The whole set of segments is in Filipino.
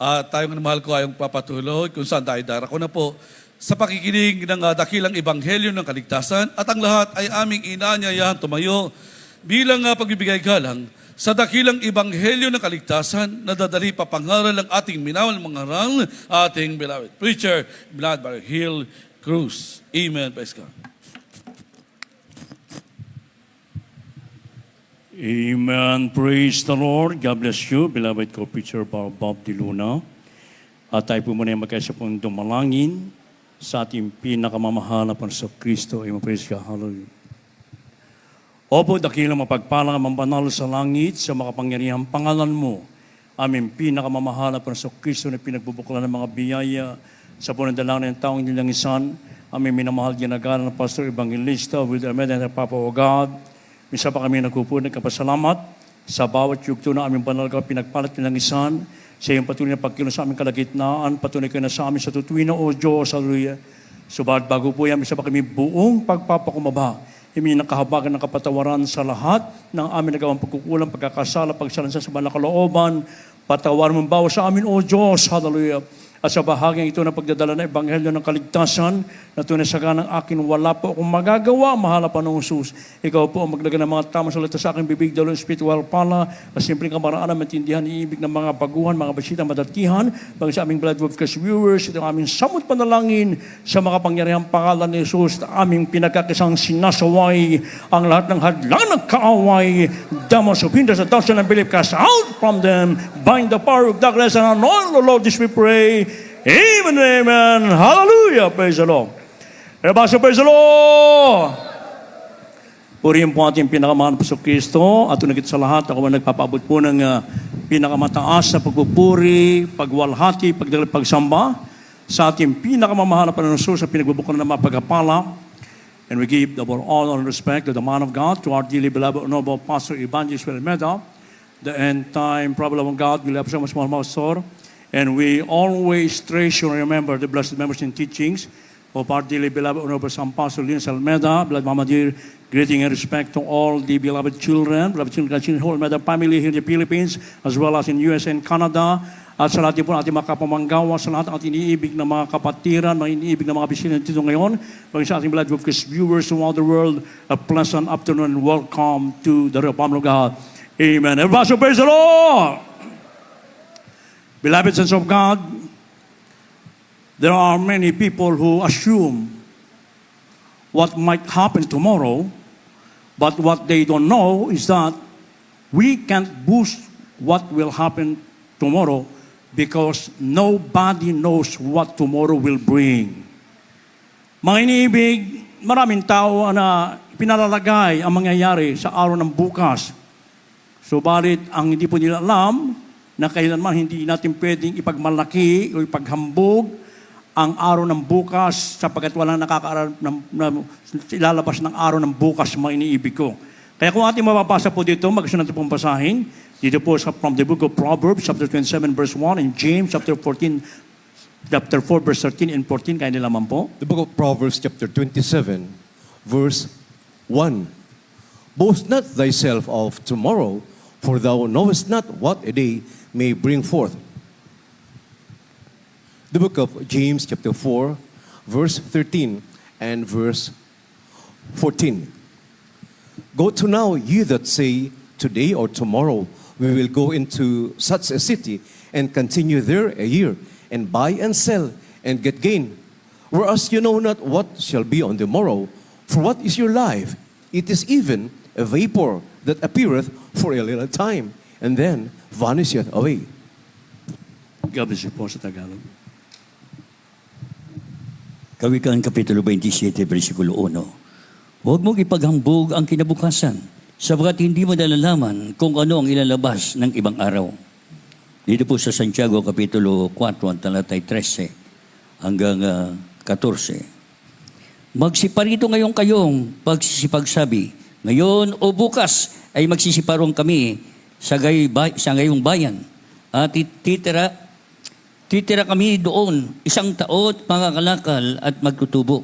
At tayong mahal ko ayong papatuloy kung saan tayo darako na po sa pakikinig ng dakilang ebanghelyo ng kaligtasan at ang lahat ay aming inaanyayahan tumayo bilang pagbibigay galang sa dakilang ebanghelyo ng kaligtasan na dadali papangaral ng ating minawal mangaral, ating beloved preacher, Brad Hill Cruz. Amen. Praise God. Amen. Praise the Lord. God bless you, beloved co-preacher Bob De Luna. At tayo po muna yung magkaisa pong dumalangin sa ating pinakamamahal na Panginoong Kristo. Amen. Praise God. Hallelujah. Opo, dakilang mapagpalang mambanal sa langit sa makapangyarihang pangalan mo. Aming pinakamamahal na Panginoong Kristo na pinagbubuklan ng mga biyaya sa punandalangin ng taong nilangisan. Aming minamahal ginagalan ng Pastor Evangelista with the Amen and Papa o God. Misa pa kami nagpupunan ng kapasalamat sa bawat yugto na aming banal ka pinagpalat ng isan sa iyong patuloy na pagkilos sa aming kalagitnaan, patuloy kayo na sa amin sa tutuwin na o Diyos, hallelujah. Subalit bago po yan, misa pa kami buong pagpapakumaba, hindi nakahabagan ng kapatawaran sa lahat ng aming nagawang pagkukulang, pagkakasala, pagsalansa sa banal na kalooban, patawaran mong bawa sa amin o Diyos, hallelujah. At sa bahagyang ito na pagdadala ng Ebanghelyo ng Kaligtasan, na tunay sa ganang akin, wala po akong magagawa, mahala pa ng Jesus. Ikaw po ang maglagay ng mga tamang salita sa aking bibig, dalawang spiritual pala, at simpleng kamaraan, maintindihan, iibig ng mga baguhan, mga basita, madatihan, bagay sa aming blood webcast viewers, ito ang aming samot panalangin sa makapangyarihang pangalan ni Jesus, na aming pinagkakisang sinasaway, ang lahat ng hadlang ng kaaway, damos of hinders, 1,000 and believe cast out from them, bind the power of darkness, and anoint the Lord, this we pray. Amen, amen. Hallelujah. Praise the Lord. Praise the Lord. Purihin po ating pinakamahal na Panginoong Kristo at unagit sa lahat, ako ang nagpapaabot po ng pinakamataas na pagpupuri, pagwalhati, pagsamba sa ating pinakamamahal na Panginoong Jesus sa pinagbubukan ng mga pagpapala. And we give our honor and respect to the man of God, to our dearly beloved Honorable Pastor Evangelist Meda, the end time problem of God, we love so much more, Pastor. And we always treasure and remember the blessed members and teachings of our dearly beloved Honorable San Pastor Lins Almeida, beloved Mama Dear, greeting and respect to all the beloved children, whole Almeida family here in the Philippines, as well as in US and Canada, at sa lahat po natin mga kapamanggawa, sa lahat ng ating iniibig na mga kapatiran, mga iniibig na mga bisita dito ngayon, maging sa ating beloved viewers throughout the world, a pleasant afternoon and welcome to the Republic of God. Amen. Everybody praise the Lord! Beloved sons of God, there are many people who assume what might happen tomorrow, but what they don't know is that we can't boost what will happen tomorrow because nobody knows what tomorrow will bring. Mga iniibig, maraming tao na pinalalagay ang mangyayari sa araw ng bukas. Subalit, ang hindi po nila alam, na kailanman hindi natin pwedeng ipagmalaki o ipaghambog ang araw ng bukas sapagkat walang ilalabas ng araw ng bukas, mga iniibig ko. Kaya kung ating mapapasa po dito, magsunod natin pong basahin. Dito po from the book of Proverbs, chapter 27, verse 1, and James, chapter 4, verse 13 and 14. Kaya nila man po. The book of Proverbs, chapter 27, verse 1. Boast not thyself of tomorrow, for thou knowest not what a day may bring forth. The book of James, chapter 4, verse 13 and verse 14. Go to now, ye that say, today or tomorrow we will go into such a city and continue there a year, and buy and sell and get gain. Whereas you know not what shall be on the morrow, for what is your life? It is even a vapor that appeareth for a little time, and then vanisheth away. God bless you po sa Tagalog. Kawikaan Kapitulo 27, versikulo 1. Huwag mong ipaghambog ang kinabukasan, sabagat hindi mo nalalaman kung ano ang ilalabas ng ibang araw. Dito po sa Santiago, Kapitulo 4, talatay 13 hanggang 14. Magsiparito ngayon kayong pagsisipagsabi, ngayon o bukas ay magsisiparong kami sa ngayong bayan. At titira kami doon, 1 taon, mangakalakal at magtutubo.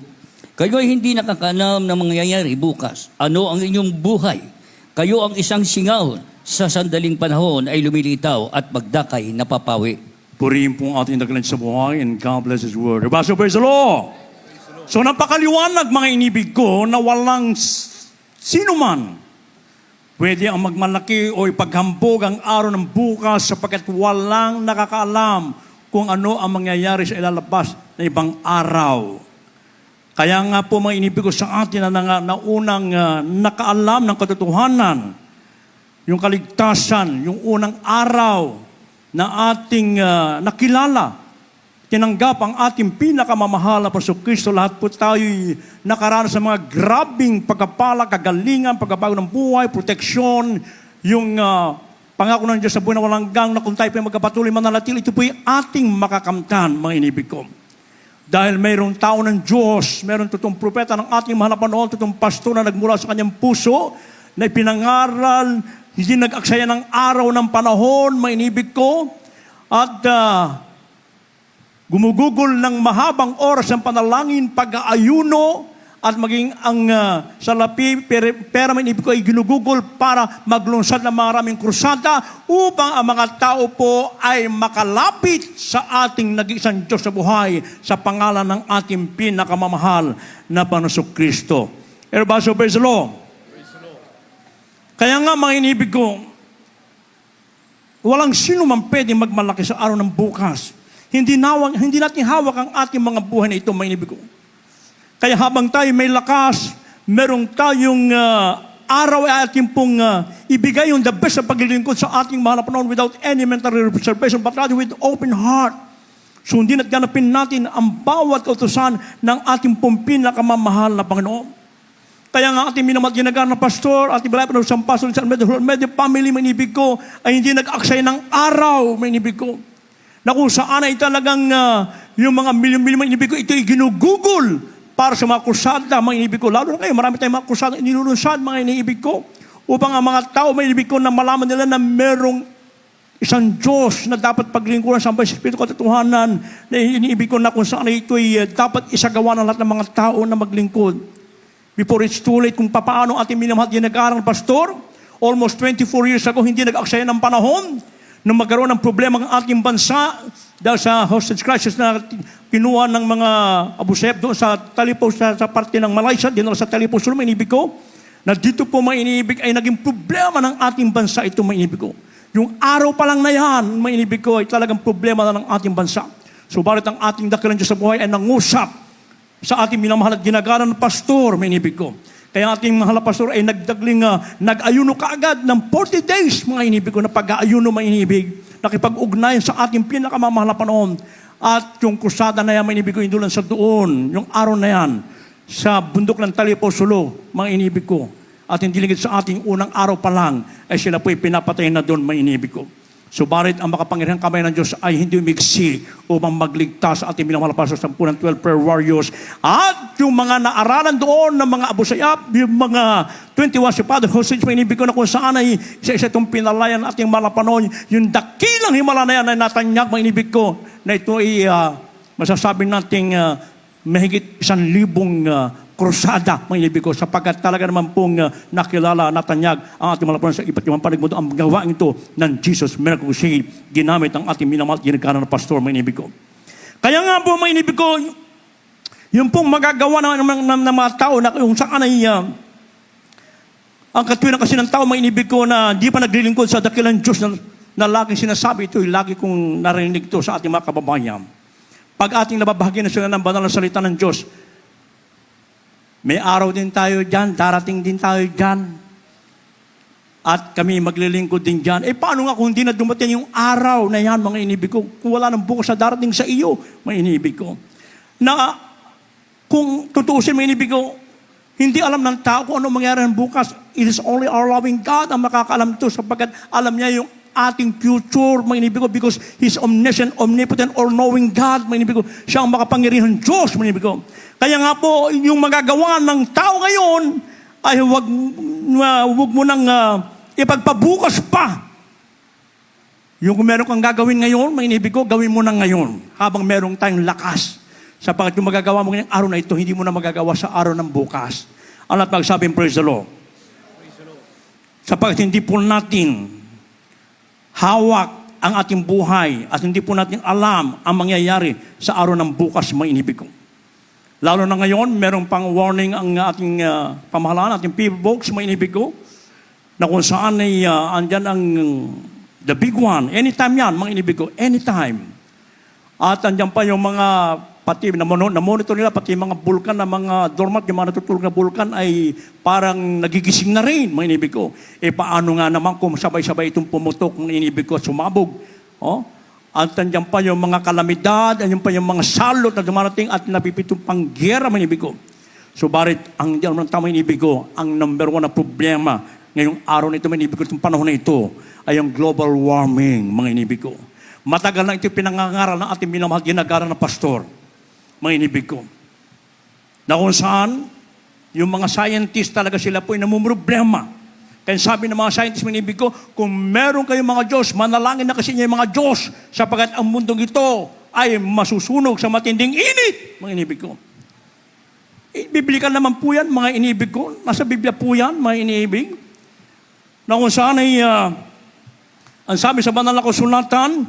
Kayo ay hindi nakakalam na mangyayari bukas. Ano ang inyong buhay? Kayo ang isang singaw sa sandaling panahon ay lumilitaw at magdakay napapawi. Purihin po ang ating nagkalan sa buhay, and God bless His word. Everybody, praise the Lord. So napakaliwanag, mga inibig ko, na walang sino man pwede ang magmalaki o ipaghambog ang araw ng bukas sapagkat walang nakakaalam kung ano ang mangyayari sa ilalabas na ibang araw. Kaya nga po, mga inibig ko sa atin na unang nakaalam ng katotohanan, yung kaligtasan, yung unang araw na ating nakilala, tinanggap ang ating pinakamamahal na Kristo. Lahat po tayo'y nakaranas sa mga grabing pagkapala, kagalingan, pagkabago ng buhay, proteksyon, yung pangako ng Diyos sa buhay na walang hanggan na kung tayo po'y magkapatuloy mananatili, ito po'y ating makakamtan, mga inibig ko. Dahil mayroong tao ng Diyos, mayroong totoong propeta ng ating mahal na Panginoon, totoong pastor na nagmula sa kanyang puso, na ipinangaral, hindi nag-aksaya ng araw ng panahon, mga inibig ko, at gumugugol ng mahabang oras ng panalangin, pag-aayuno, at maging ang salapi, pera mga inibig ko ay ginugugol para maglunsad ng maraming krusada upang ang mga tao po ay makalapit sa ating nag-iisang Diyos sa buhay sa pangalan ng ating pinakamamahal na Panginoong Kristo. Everybody, praise the Lord. Kaya nga, mga inibig ko, walang sino man pwede magmalaki sa araw ng bukas. Hindi natin hawak ang ating mga buhay na ito, mga inibig ko. Kaya habang tayo may lakas, merong tayong araw ay ating pong ibigay yung the best sa paglilingkod sa ating mahal na Panginoon without any mental reservation, but rather with open heart. Sundin at ganapin natin ang bawat kautusan ng ating pong pinakamamahal na Panginoon. Kaya nga ating minamahal ginagawa na pastor, ating balay pa ng pastor sa Media Family, mga inibig ko, ay hindi nag-aksay ng araw, mga inibig ko. Na kung saan ay talagang yung mga milyon-milyon mga inibig ko, ito ay ginugugol para sa mga krusada, mga inibig ko. Lalo na kayo, marami tayong mga krusada inilulunsad, mga inibig ko, upang ang mga tao, mga inibig ko, na malaman nila na merong isang Diyos na dapat paglingkuran sa Espiritu katotohanan, na iniibig ko na kung saan ito ay dapat isagawa ng lahat ng mga tao na maglingkod. Before it's too late, kung paano ating minamahal ginagawa ng pastor, almost 24 years ago, hindi nag-aksaya ng panahon na magkaroon ng problema ang ating bansa dahil sa hostage crisis na kinuha ng mga Abu Sayyaf doon sa Talipo, sa parte ng Malaysia, dinala sa Talipo, so may inibig ko, na dito po may inibig ay naging problema ng ating bansa ito, may inibig ko. Yung araw pa lang na yan, may inibig ko, ay talagang problema na ng ating bansa. Subalit ang ating dakilang Diyos sa buhay ay nangusap sa ating minamahal at ginagawa ng pastor, may inibig ko. Kaya ating mahal na pastor ay nag-ayuno kaagad ng 40 days, mga inibig ko, na pag-aayuno, mga inibig, nakipag-ugnayan sa ating pinakamamahal na Panginoon. At yung krusada na yan, mga inibig ko, indulan sa doon, yung araw na yan, sa bundok ng Talipo, Sulu, mga inibig ko. At hindi lingid sa ating unang araw pa lang, ay sila po'y pinapatay na doon, mga inibig ko. Subalit ang makapangyarihang kamay ng Diyos ay hindi umigsi upang magligtas sa ating minamahal na pastor, 10 prayer warriors. At yung mga naaralan doon ng mga Abu Sayyaf, yung mga 21 si Father Hostage, may inibig ko na kung saan ay isa-isa itong pinalayan ating malapanon, yung dakilang himala na yan ay natanyag, may inibig ko, na ito ay masasabi nating mahigit 1,000 krusada, mga inibig ko, sapagkat talaga naman pong nakilala, natanyag ang ating malapanon sa iba't ibang paligid ang gawain ito ng Jesus Miracle Crusade, ginamit ang ating minamahal ginagawa ng pastor, mga inibig ko. Kaya nga po, mga inibig ko, yung pong magagawa ng mga tao na kung saan ay ang katwiran kasi ng tao, mga inibig ko, na di pa naglilingkod sa dakilang Diyos na laging sinasabi ito, lagi kong narinig ito sa ating mga kababayan. Pag ating nababahagi na sila ng banal na salita ng Diyos, may araw din tayo dyan, darating din tayo dyan. At kami maglilingkod din dyan. Paano nga kung hindi na dumating yung araw na yan, mga inibig ko, kung wala nang bukas na darating sa iyo, mga inibig ko. Na kung tutuusin, mga inibig ko, hindi alam ng tao kung ano mangyari ng bukas. It is only our loving God ang makakaalam ito sapagkat alam niya yung ating future, mga inibig ko, because He's omniscient, omnipotent, all-knowing God, mga inibig ko. Siya ang makapangyarihan Diyos, mga inibig ko. Kaya nga po, yung magagawa ng tao ngayon, ay huwag mo nang ipagpabukas pa. Yung kung meron kang gagawin ngayon, mga inibig ko, gawin mo na ngayon, habang meron tayong lakas. Sapagkat yung magagawa mo ngayong araw na ito, hindi mo na magagawa sa araw ng bukas. Ang lahat magsabing, praise the Lord. Sapagkat hindi po natin hawak ang ating buhay at hindi po natin alam ang mangyayari sa araw ng bukas, mga inibig ko. Lalo na ngayon, meron pang warning ang ating pamahalaan, ating people folks, mga inibig ko, na kung saan ay andyan ang the big one. Anytime yan, mga inibig ko, anytime. At andyan pa yung mga pati na-monitor nila, pati yung mga bulkan na mga dormant, yung mga natutulog na bulkan ay parang nagigising na rin, mga inibig ko. Paano nga naman kung sabay-sabay itong pumutok, mga inibig ko, at sumabog. At andyan pa yung mga kalamidad, andyan pa yung mga salot na dumarating at napipitong panggera, mga inibig ko. Subalit, ang diyan ng tamang inibig ko, ang number one na problema ngayong araw na ito, mga inibig ko, itong panahon na ito, ay ang global warming, mga inibig ko. Matagal na ito pinangangaral ng ating minamahal ginagaran na pastor, mga inibig ko. Na kung saan, yung mga scientists talaga sila po ay namumroblema. Kaya sabi ng mga scientists, mga inibig ko, kung meron kayong mga Diyos, manalangin na kasi niya yung mga Diyos, sapagat ang mundong ito ay masusunog sa matinding init, mga inibig ko. Biblical naman po yan, mga inibig ko. Nasa Biblia po yan, mga inibig. Na kung saan ay, ang sabi sa banal na kasulatan,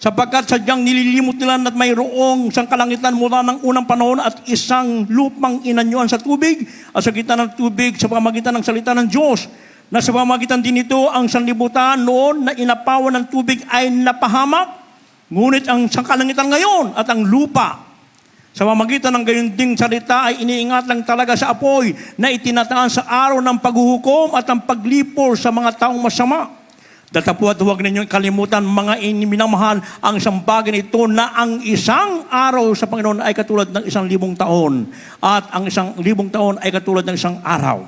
sapagkat sadyang nililimot nila na mayroong isang kalangitan mula ng unang panahon at isang lupang inanyuan sa tubig at sa gitna ng tubig sa pamamagitan ng salita ng Diyos. Na sa pamamagitan din ito ang sanlibutan noon na inapawan ng tubig ay napahamak. Ngunit ang sangkalangitan ngayon at ang lupa sa pamamagitan ng gayon ding salita ay iniingat lang talaga sa apoy na itinataan sa araw ng paghuhukom at ang paglipor sa mga taong masama. Datapwat huwag ninyong kalimutan, mga minamahal, ang isang bagay nito na ang isang araw sa Panginoon ay katulad ng 1,000 taon at ang 1,000 taon ay katulad ng isang araw.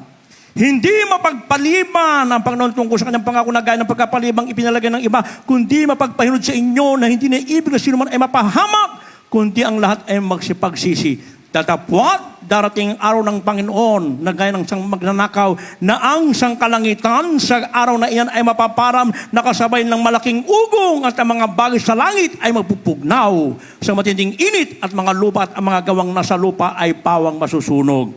Hindi mapagpaliban ang Panginoon tungkol sa kanyang pangako na gaya ng pagkapalibang ipinalagay ng iba, kundi mapagpahinod sa inyo na hindi na ibig na sino man ay mapahamak, kundi ang lahat ay magsipagsisi. Datapwat, darating araw ng Panginoon na gaya ng isang magnanakaw na ang sangkalangitan sa araw na iyan ay mapaparam nakasabay ng malaking ugong at ang mga bagay sa langit ay magpupugnaw sa matinding init at mga lupa at ang mga gawang nasa lupa ay pawang masusunog.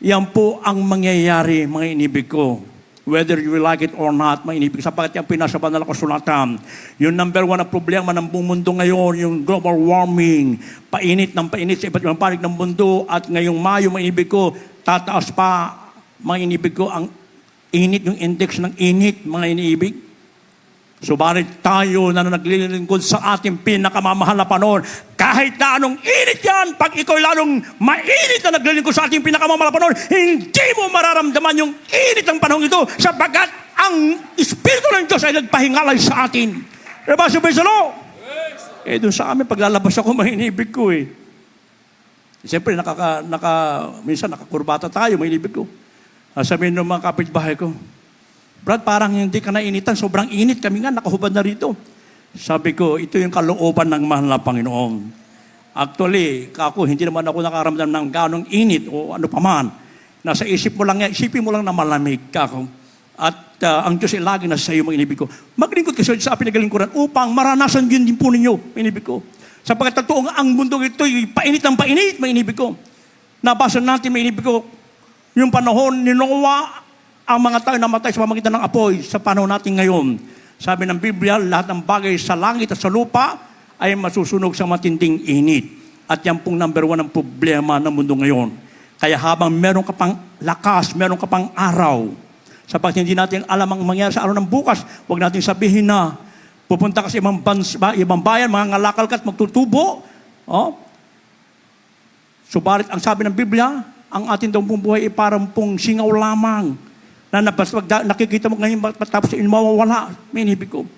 Yan po ang mangyayari, mga inibig ko. Whether you like it or not, mga inibig. Sapagkat yung pinasa banal na kasulatan, yung number one na problema ng buong mundo ngayon, yung global warming, painit ng painit sa iba't ibang panig ng mundo, at ngayong Mayo, mga inibig ko, tataas pa, mga inibig ko, ang init, yung index ng init, mga inibig. Subalit tayo na naglilingkod sa ating pinakamamahal na panahon, kahit na anong init yan, pag ikaw lalong mainit na naglilingkod sa ating pinakamamahal na panahon, hindi mo mararamdaman yung init ng panahon ito sapagkat ang Espiritu ng Diyos ay nagpahingalay sa atin. Diba, praise the Lord? Doon sa amin, paglalabas ako, mahinibig ko Siyempre, minsan nakakurbata tayo, mahinibig ko. Sabihin ng mga kapitbahay ko, Brad, parang hindi ka nainitan. Sobrang init. Kami nga, nakahubad na rito. Sabi ko, ito yung kalooban ng mahal na Panginoon. Actually, ako, hindi naman ako nakaramdam ng ganong init o ano paman. Nasa isip mo lang, isipin mo lang na malamig ka ako. At ang Diyos ay lagi nasa iyo, mga inibig ko. Maglingkod kayo sa pinaglingkuran upang maranasan yun din po ninyo, mga inibig ko. Sapagkat totoo ang mundong ito, painit ng painit, mga inibig ko. Nabasa natin, mga inibig ko, yung panahon ni Noah, ang mga tao namatay sa pamamagitan ng apoy sa panahon natin ngayon. Sabi ng Biblia, lahat ng bagay sa langit at sa lupa ay masusunog sa matinding init. At yan pong number one ang problema ng mundo ngayon. Kaya habang meron ka pang lakas, meron ka pang araw, sapagkat hindi natin alam ang mangyayari sa araw ng bukas, huwag natin sabihin na pupunta ka sa ibang bayan, mga ngalakal ka at magtutubo. Subalit ang sabi ng Biblia, ang ating daw pong buhay ay parang pong singaw lamang na nakikita mo ngayon tapos mawawala. May inibig ko.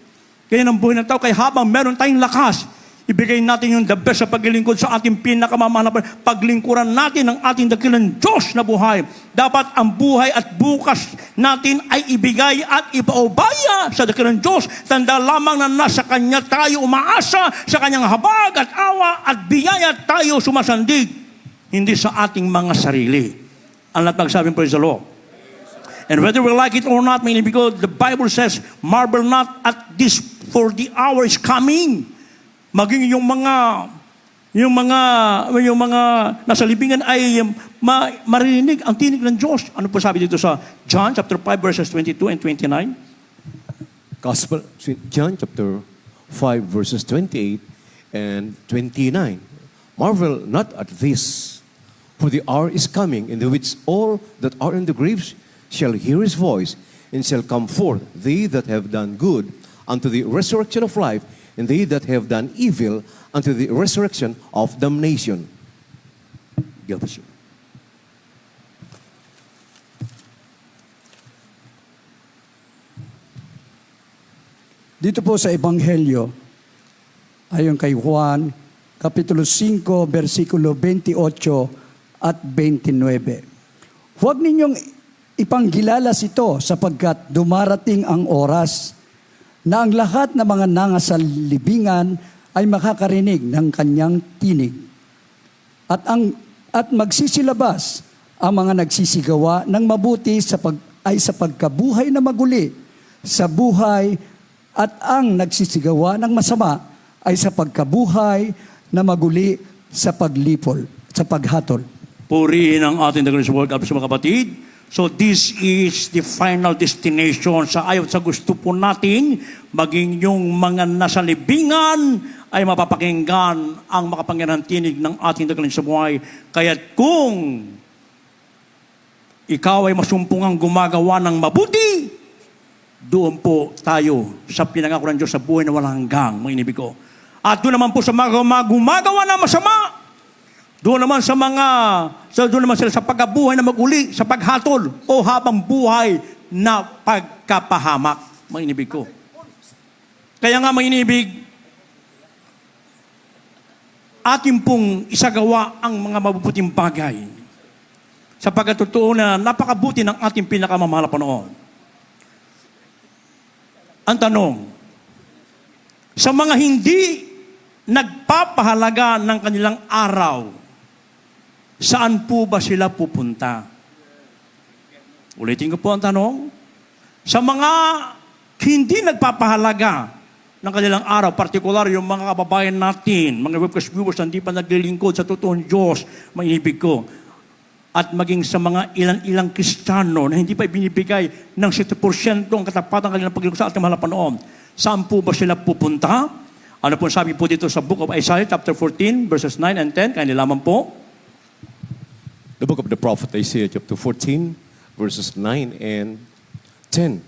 Ganyan ang buhay ng tao. Kaya habang meron tayong lakas, ibigay natin yung the best sa paglilingkod sa ating pinakamamahal na paglingkuran natin ng ating dakilang Diyos na buhay. Dapat ang buhay at bukas natin ay ibigay at ipaubaya sa dakilang Diyos. Tanda lamang na nasa Kanya tayo umaasa, sa Kanyang habag at awa at biyaya tayo sumasandig. Hindi sa ating mga sarili. Ang lahat magsabing, praise the Lord. And whether we like it or not, meaning because the Bible says, marvel not at this, for the hour is coming. Maging yung mga nasa libingan ay marinig ang tinig ng Diyos. Ano po sabi dito sa John chapter 5 verses 22 and 29? Gospel, John chapter 5, verses 28 and 29. Marvel not at this, for the hour is coming in the which all that are in the graves shall hear his voice, and shall come forth, they that have done good unto the resurrection of life, and they that have done evil unto the resurrection of damnation. God bless you. Dito po sa Ebanghelyo, ayon kay Juan, Kapitulo 5, versikulo 28 at 29. Huwag ninyong ipanggilalas ito sapagkat dumarating ang oras na ang lahat ng mga nangasalibingan ay makakarinig ng kanyang tinig. At magsisilabas ang mga nagsisigawa ng mabuti sa pagkabuhay na maguli sa buhay, at ang nagsisigawa ng masama ay sa pagkabuhay na maguli sa paglipol, sa paghatol. Purihin ang ating Diyos Word, mga kapatid. So this is the final destination sa ayaw sa gusto po natin, maging yung mga nasa libingan ay mapapakinggan ang makapangyarihang tinig ng ating Diyos sa buhay. Kaya't kung ikaw ay masumpungang gumagawa ng mabuti, doon po tayo sa pinangako ng Diyos sa buhay na walang hanggang, mga inibig ko. At doon naman po sa mga gumagawa na masama, doon naman sila sa pagkabuhay na maguli, sa paghatol, o habang buhay na pagkapahamak, mga inibig ko. Kaya nga, mga inibig, atin pong isagawa ang mga mabubuting bagay sa pagkatotoo na napakabuti ng ating pinakamamahal na Panginoon. Ang tanong, sa mga hindi nagpapahalaga ng kanilang araw, saan po ba sila pupunta? Ulitin ko po ang tanong. Sa mga hindi nagpapahalaga ng kanilang araw, partikular yung mga kababayan natin, mga webcast viewers na hindi pa naglilingkod sa totoong Diyos, maibig ko, at maging sa mga ilang Kristiyano na hindi pa ibinibigay ng 7% ang katapatan ng kanilang paglilingkod sa ating mahal na Panginoon, saan po ba sila pupunta? Ano po sabi po dito sa Book of Isaiah, chapter 14, verses 9 and 10? Kaya nilaman po. The book of the prophet Isaiah, chapter 14, verses 9 and 10.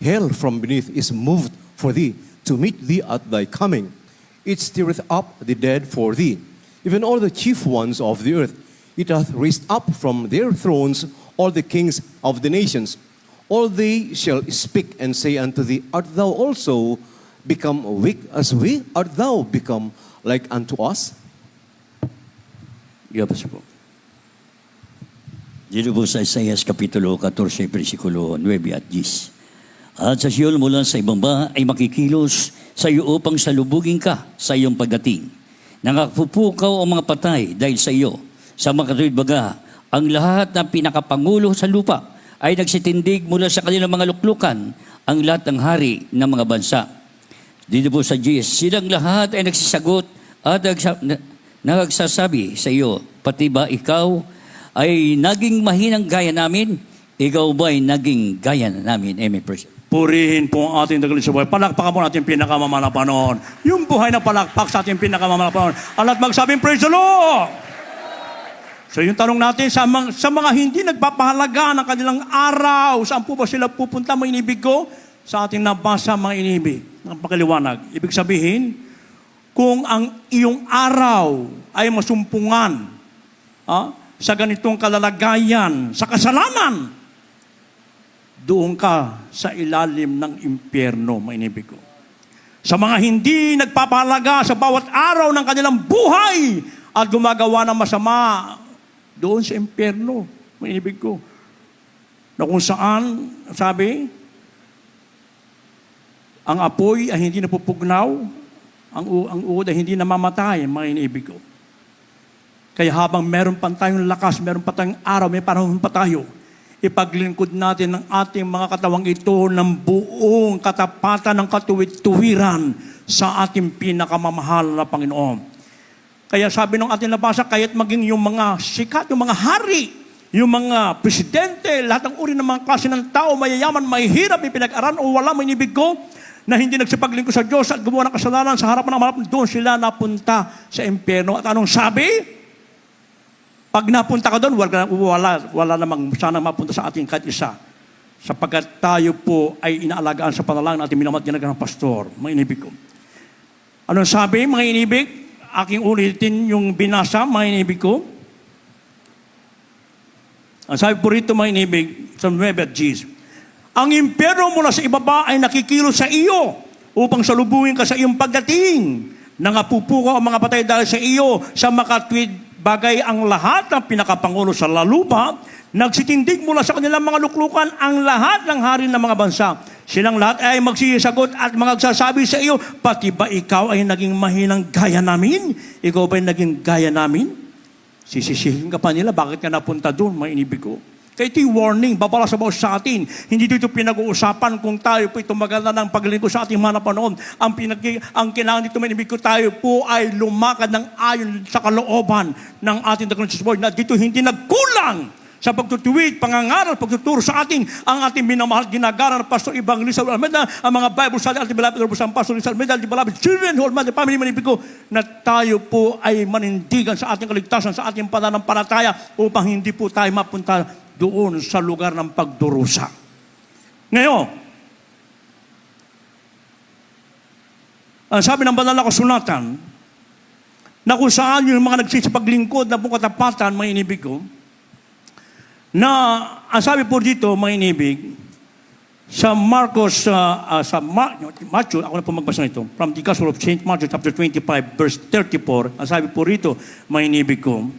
Hell from beneath is moved for thee, to meet thee at thy coming. It stirreth up the dead for thee, even all the chief ones of the earth. It hath raised up from their thrones all the kings of the nations. All they shall speak and say unto thee, Art thou also become weak as we? Art thou become like unto us? Gabas po. Dito po sa Isaiah Kapitulo 14, versikulo 9 at 10. At sa Siyol mula sa ibaba ay makikilos sa iyo upang salubugin ka sa iyong pagdating. Nakapupukaw ang mga patay dahil sa iyo. Sa mga katuwid baga, ang lahat ng pinakapangulo sa lupa ay nagsitindig mula sa kanilang mga luklukan, ang lahat ng hari ng mga bansa. Dito po sa G, silang lahat ay nagsisagot at nagsasabi sa iyo, pati ba ikaw ay naging mahinang gaya namin? Ikaw ba ay naging gaya namin? Amen. Purihin po ang ating dakilang sa buhay. Palakpakan po natin pinakamamahal na Panginoon. Yung buhay na palakpak sa ating pinakamamahal na Panginoon. At magsabing, praise the Lord! So yung tanong natin, sa mga hindi nagpapahalaga ng kanilang araw, saan po ba sila pupunta, mga inibig ko? Sa ating nabasa, mga inibig, ng pakiliwanag. Ibig sabihin, kung ang iyong araw ay masumpungan sa ganitong kalalagayan, sa kasalanan, doon ka sa ilalim ng impyerno, mga inibig ko. Sa mga hindi nagpapahalaga sa bawat araw ng kanilang buhay at gumagawa ng masama, doon sa impyerno, mga inibig ko. Na kung saan, sabi, ang apoy ay hindi napupugnaw, ang uod ay hindi namamatay, mga inibig ko. Kaya habang meron pa tayong lakas, meron pa tayong araw, may panahon pa tayo, ipaglingkod natin ng ating mga katawang ito ng buong katapatan ng katuwid-tuwiran sa ating pinakamamahal na Panginoon. Kaya sabi ng ating nabasa, kaya't maging yung mga sikat, yung mga hari, yung mga presidente, lahat ng uri ng mga klase ng tao, mayayaman, mahihirap, ipinag-aral o wala, may inibig ko, na hindi nagsipaglingkod sa Diyos at gumawa ng kasalanan sa harapan ng mga doon sila napunta sa impyerno. At anong sabi? Pag napunta ka doon, wala namang sana mapunta sa ating kahit isa. Sapagkat tayo po ay inaalagaan sa panalangin natin minamat ginagawa ng pastor. Mga inibig ko. Anong sabi, mga inibig? Aking ulitin yung binasa, mga inibig ko. Ang sabi po rito, mga inibig, sa 9 at Gs. Ang impyerno mula sa ibaba ay nakikilo sa iyo upang salubungin ka sa iyong pagdating. Nangapupuko ang mga patay dahil sa iyo sa makatwid bagay ang lahat ng pinakapangulo sa lalupa. Nagsitindig mula sa kanilang mga luklukan ang lahat ng hari ng mga bansa. Silang lahat ay magsisagot at magsasabi sa iyo, pati ba ikaw ay naging mahinang gaya namin? Ikaw ba ay naging gaya namin? Sisisihin ka pa nila, bakit ka napunta doon, mga inibig ko? Kaya ito'y warning, babala sa bawat sa atin. Hindi dito pinag-uusapan kung tayo po tumagal na ng paglingkod sa ating mga napanoon. Ang kailangan dito, mga inibig ko, tayo po ay lumakad ng ayon sa kalooban ng ating dakilang Diyos na dito hindi nagkulang sa pagtutuwid, pangangaral, pagtuturo sa ating, ang ating minamahal, ginagara ng Pastor Evangelista Almeida, ang mga Bible study, ating beloved Robust Pastor Almeida, the beloved children, whole mother, family, manibig ko, na tayo po ay manindigan sa ating kaligtasan, sa ating pananampalataya, upang hindi po tayo mapunta doon sa lugar ng pagdurusa. Ngayon, ang sabi ng banal na kasulatan, na kung saan yung mga nagsisipaglingkod na pong katapatan, mga inibig ko, na ang sabi po dito, mga inibig, sa Marcos, Matthew, ako na po magbasa nito, from the Gospel of St. Matthew, chapter 25, verse 34, ang sabi po rito, mga inibig ko,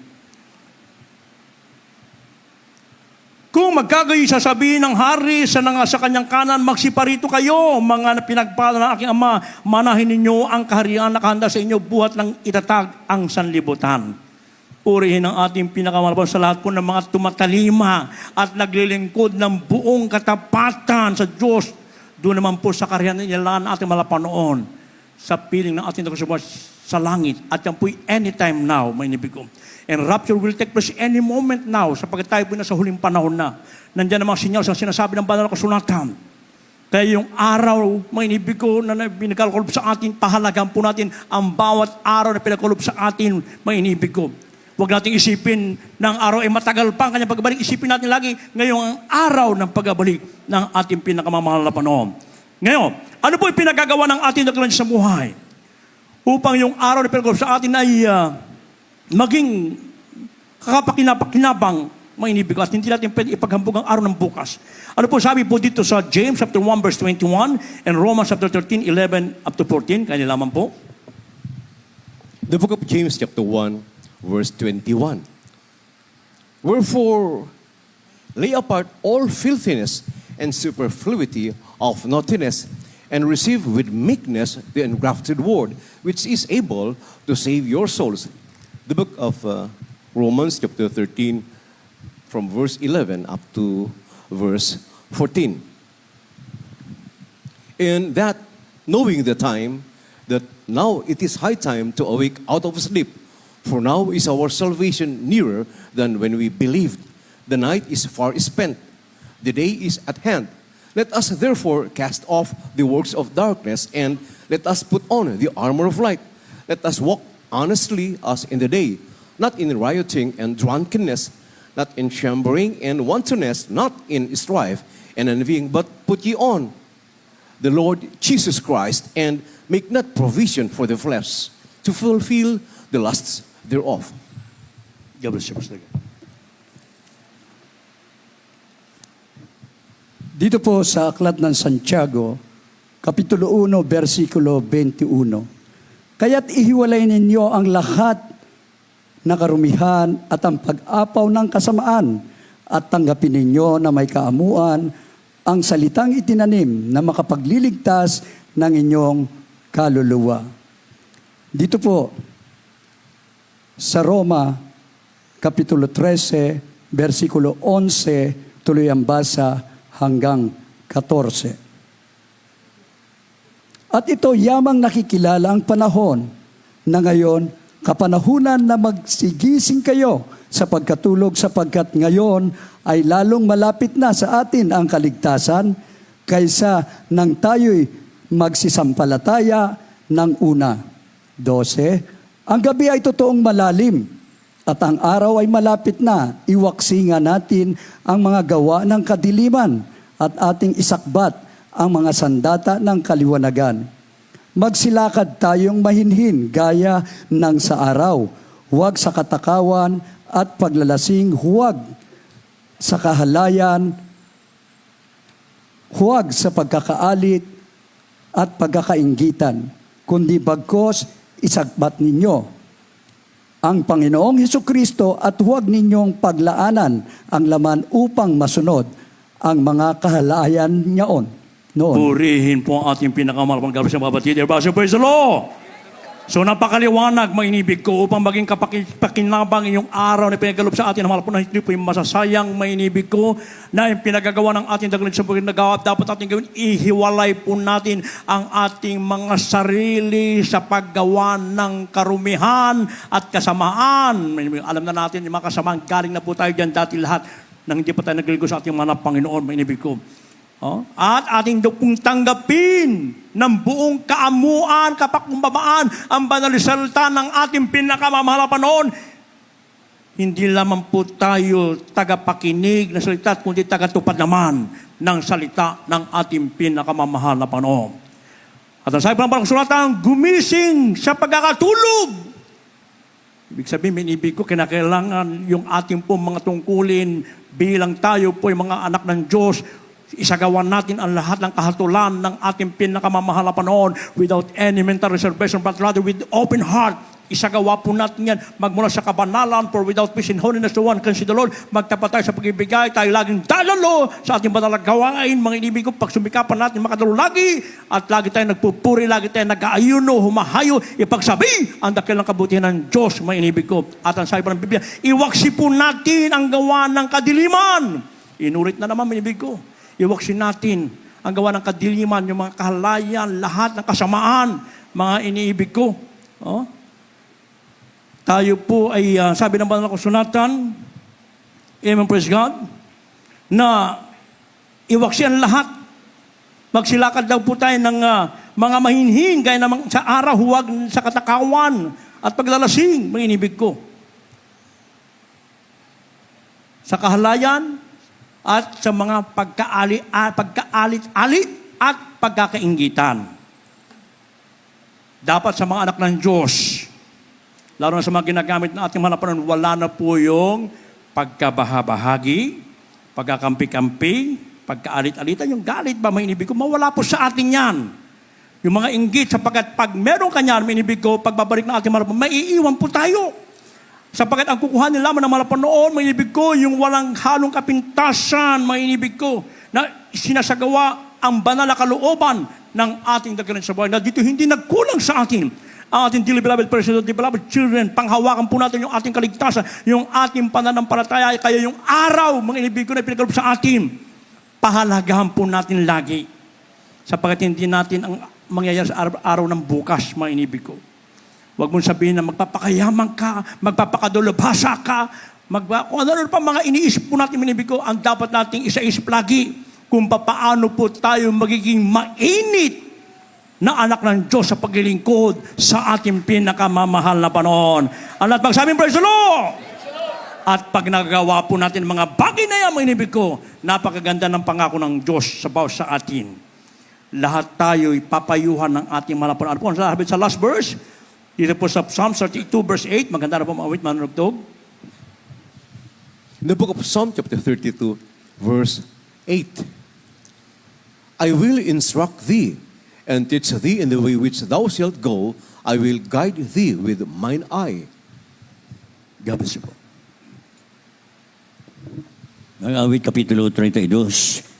kung magkagayon sasabihin ng hari sa kanyang kanan, magsiparito kayo, mga pinagpala ng aking ama, manahin ninyo ang kaharian na nakahanda sa inyo, buhat ng itatag ang sanlibutan. Purihin ang ating pinakamalaban sa lahat po ng mga tumatalima at naglilingkod ng buong katapatan sa Diyos. Doon naman po sa kaharian nila na ating malapanoon sa piling ng ating nakasubuan sa langit. At yan po'y anytime now, may inibig ko. And rapture will take place any moment now sapagkat tayo po nasa huling panahon na. Nandiyan ang mga sinyal sa sinasabi ng banal na kasulatan. Kaya yung araw, mga inibig ko na pinagkaloob sa atin, pahalagan po natin ang bawat araw na pinagkaloob sa atin, mga inibig ko. Huwag nating isipin ng araw ay matagal pa ang kanyang pagbabalik. Isipin natin lagi ngayong ang araw ng pagbabalik ng ating pinakamamahal na panahon. Ngayon, ano po yung pinagagawa ng ating dakilang sa buhay? Upang yung araw na pinagkaloob sa atin ay maging kakapakinabang, mga inibig ko, at hindi natin pwede ipaghambog ang araw ng bukas. Ano po sabi po dito sa James chapter 1 verse 21 and Romans chapter 13, 11 up to 14, kaya nilaman po. The book of James chapter 1, verse 21. Wherefore, lay apart all filthiness and superfluity of naughtiness, and receive with meekness the engrafted word, which is able to save your souls. The book of Romans chapter 13, from verse 11 up to verse 14. And that, knowing the time, that now it is high time to awake out of sleep, for now is our salvation nearer than when we believed. The night is far spent, the day is at hand. Let us therefore cast off the works of darkness, and let us put on the armor of light. Let us walk honestly as in the day, not in rioting and drunkenness, not in chambering and wantonness, not in strife and envying, but put ye on the Lord Jesus Christ, and make not provision for the flesh to fulfill the lusts thereof. God bless you, Pastor. Dito po sa Aklat ng Santiago, Kapitulo 1, versikulo 21. Kaya't ihiwalay ninyo ang lahat na karumihan at ang pag-apaw ng kasamaan at tanggapin ninyo na may kaamuan ang salitang itinanim na makapagliligtas ng inyong kaluluwa. Dito po sa Roma, Kapitulo 13, versikulo 11, tuloy ang basa hanggang 14. At ito yamang nakikilala ang panahon na ngayon, kapanahunan na magsigising kayo sa pagkatulog sapagkat ngayon ay lalong malapit na sa atin ang kaligtasan kaysa nang tayo'y magsisampalataya ng una. 12. Ang gabi ay totoong malalim at ang araw ay malapit na. Iwaksi nga natin ang mga gawa ng kadiliman at ating isakbat ang mga sandata ng kaliwanagan. Magsilakad tayong mahinhin gaya ng sa araw. Huwag sa katakawan at paglalasing, huwag sa kahalayan, huwag sa pagkakaalit at pagkakainggitan, kundi bagkos isagbat ninyo ang Panginoong Hesukristo at huwag ninyong paglaanan ang laman upang masunod ang mga kahalayan niyaon. Noon. Purihin po ang ating pinakamahal pang gabas ng mga batid. Everybody praise the Lord! So napakaliwanag, mga inibig ko, upang maging kapakinabang yung araw na pinagalob sa atin, mahal po na hindi po yung masasayang, mga inibig ko, na yung pinagagawa ng ating dagalin sa pagkakagawa, dapat ating gawin, ihiwalay po natin ang ating mga sarili sa paggawa ng karumihan at kasamaan. Alam na natin, yung mga kasamaan, galing na po tayo dyan dati lahat, nang hindi pa tayo nagliligo sa ating mga Panginoon, mga inibig ko. At ating pong tanggapin ng buong kaamuan, kapakkumbabaan, ang banal na salita ng ating pinakamamahal na Panginoon. Hindi lamang po tayo tagapakinig na salita, kundi tagatupad naman ng salita ng ating pinakamamahal na Panginoon. At ang sabi pa ng kasulatan, gumising sa pagkakatulog. Ibig sabihin, minibig ko, kinakailangan yung ating po mga tungkulin bilang tayo po yung mga anak ng Diyos, isagawan natin ang lahat ng kahatulan ng ating pinakamamahal na Panginoon without any mental reservation, but rather with open heart. Isagawa po natin yan magmula sa kabanalan, for without peace and holiness the one can see the Lord. Magtapat tayo sa pag-ibigay, tayo laging dalalo sa ating banal na gawain, mga inibig ko, pagsumikapan natin makadalo lagi, at lagi tayo nagpupuri, lagi tayo nag-aayuno, humahayo, ipagsabi ang dakilang kabutihan ng Diyos, mga inibig ko. At ang sabi pa ng Biblia, iwaksi po natin ang gawa ng kadiliman. Inulit na naman, mga inibig ko. Iwaksin natin ang gawa ng kadiliman, yung mga kahalayan, lahat ng kasamaan, mga iniibig ko. Tayo po ay, sabi ng banal na kasulatan, amen, praise God, na iwaksin lahat. Magsilakad daw po tayo ng mga mahinhin, gaya naman sa araw, huwag sa katakawan at paglalasing, mga iniibig ko. Sa kahalayan, at sa mga pagkaalit-alit at pagkakainggitan. Dapat sa mga anak ng Diyos, lalo na sa mga ginagamit na ating malapanan, wala na po yung pagkabahabahagi, pagkakampi-kampi, pagkaalit-alitan, yung galit ba, may inibig ko, mawala po sa atin yan. Yung mga inggit, sapagkat pag meron ka niyan, may inibig ko, pagbabalik na ating malapanan, maiiwan po tayo. Sapagkat ang kukuhanin lamang ng malapanoon, may inibig ko, yung walang halong kapintasan, may inibig ko, na sinasagawa ang banal na kalooban ng ating dakilang sa buhay, na dito hindi nagkulang sa atin. Ang ating dearly beloved persons, dearly beloved children, panghawakan po natin yung ating kaligtasan, yung ating pananampalataya, kaya yung araw, mga inibig ko na pinagkaloob sa atin, pahalagahan po natin lagi. Sapagkat hindi natin ang mangyayari sa araw ng bukas, mga inibig ko. Huwag mong sabihin na magpapakayaman ka, magpapakadulubhasa ka, kung ano pa mga iniisip po natin, minibig ko, ang dapat nating isa-isip lagi kung paano po tayo magiging mainit na anak ng Diyos sa paglilingkod sa ating pinakamamahal na Panginoon. At magsabing, praise the Lord! At pag nagagawa po natin mga bagay na yan, minibig ko, napakaganda ng pangako ng Diyos sa bawat sa atin. Lahat tayo ipapayuhan ng ating mahal na Panginoon. Ano po ang sabi sa last verse? Dito po sa Psalm 32 verse 8, maganda na po mga awit, manunugtog. In the book of Psalm chapter 32, verse 8, I will instruct thee, and teach thee in the way which thou shalt go. I will guide thee with mine eye. God bless you po. Ang awit kapitulo 32,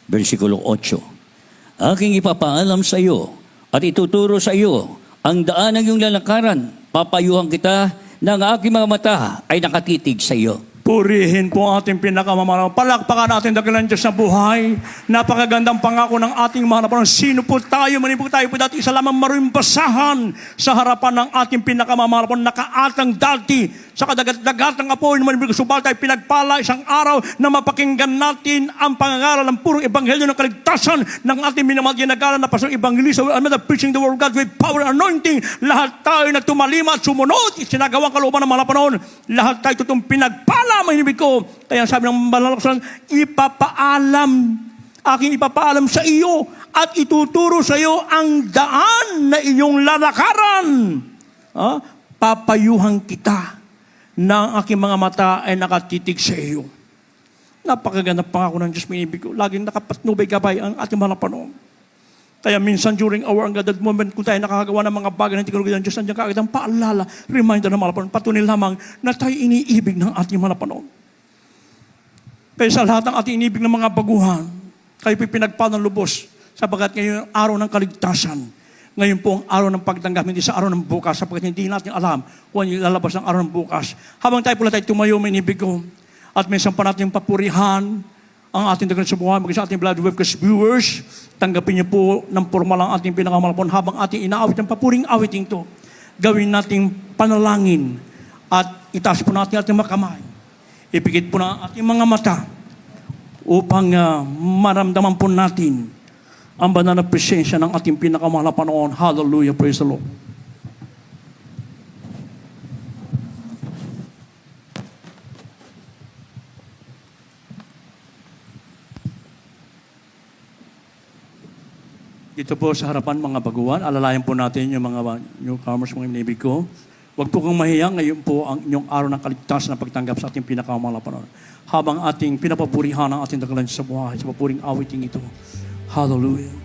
versikulo 8. Aking ipapaalam sa iyo at ituturo sa iyo ang daan ng iyong lalakaran. Papayuhan kita na ang aking mga mata ay nakatitig sa iyo. Purihin po ang ating pinakamamahal. Palakpakan natin dakilang Diyos na buhay. Napakagandang pangako ng ating mga napanong. Sino po tayo? Mani po tayo po dati isa lamang marimbasahan sa harapan ng ating pinakamamahal. Nakaatang dati sa kadagat-dagat ng apoy ng manibig subal tayo pinagpala isang araw na mapakinggan natin ang pangangaral ng purong ebanghelyo ng kaligtasan ng ating minamahal ginagalan na pastor evangelista preaching the word of God with power and anointing. Lahat tayo na tumalima at sumunod, isinagawang kalooban ng mga panahon. Lahat tayo tutong pinagpala, manibig ko. Kaya sabi ng malalaksan, aking ipapaalam sa iyo at ituturo sa iyo ang daan na iyong lalakaran. Papayuhan kita na ang aking mga mata ay nakatitig sa iyo. Napakaganda pangako ng Diyos, minibig ko. Laging nakapatnubay gabay ang ating mga panahon. Kaya minsan during our ungathered moment, kung tayo nakakagawa ng mga bagay na tinulog ng Diyos, nandiyan kaagad ang paalala, reminder ng mga panahon, patunay lamang na tayo iniibig ng ating mga panahon. Kaya sa lahat ng ating iniibig ng mga baguhan, kayo po'y pinagpala ng lubos sapagkat ngayon ang araw ng kaligtasan. Ngayon po ang araw ng pagtanggap, hindi sa araw ng bukas sapagkat hindi natin alam kung ano yung lalabas ng araw ng bukas. Habang tayo pala tayo tumayo, may inibig ko, at minsan pa natin papurihan ang ating dagan sa buhay, maging sa ating blood webcast viewers, tanggapin niyo po ng formal ang ating pinakamalapon habang ating inaawit ng papuring awiting to. Gawin nating panalangin at itaas po natin ating makamay. Ipikit po na ating mga mata upang maramdaman po natin ang banal na presensya ng ating pinakamahal na Panginoon. Hallelujah, praise the Lord. Dito po sa harapan mga baguhan, alalayan po natin yung mga newcomers, mga inibig ko. Huwag po kang mahiya, ngayon po ang inyong araw ng kaligtasan na pagtanggap sa ating pinakamahal na Panginoon. Habang ating pinapapurihan ang ating dagalan sa buhay, sa papuring awiting ito. Hallelujah.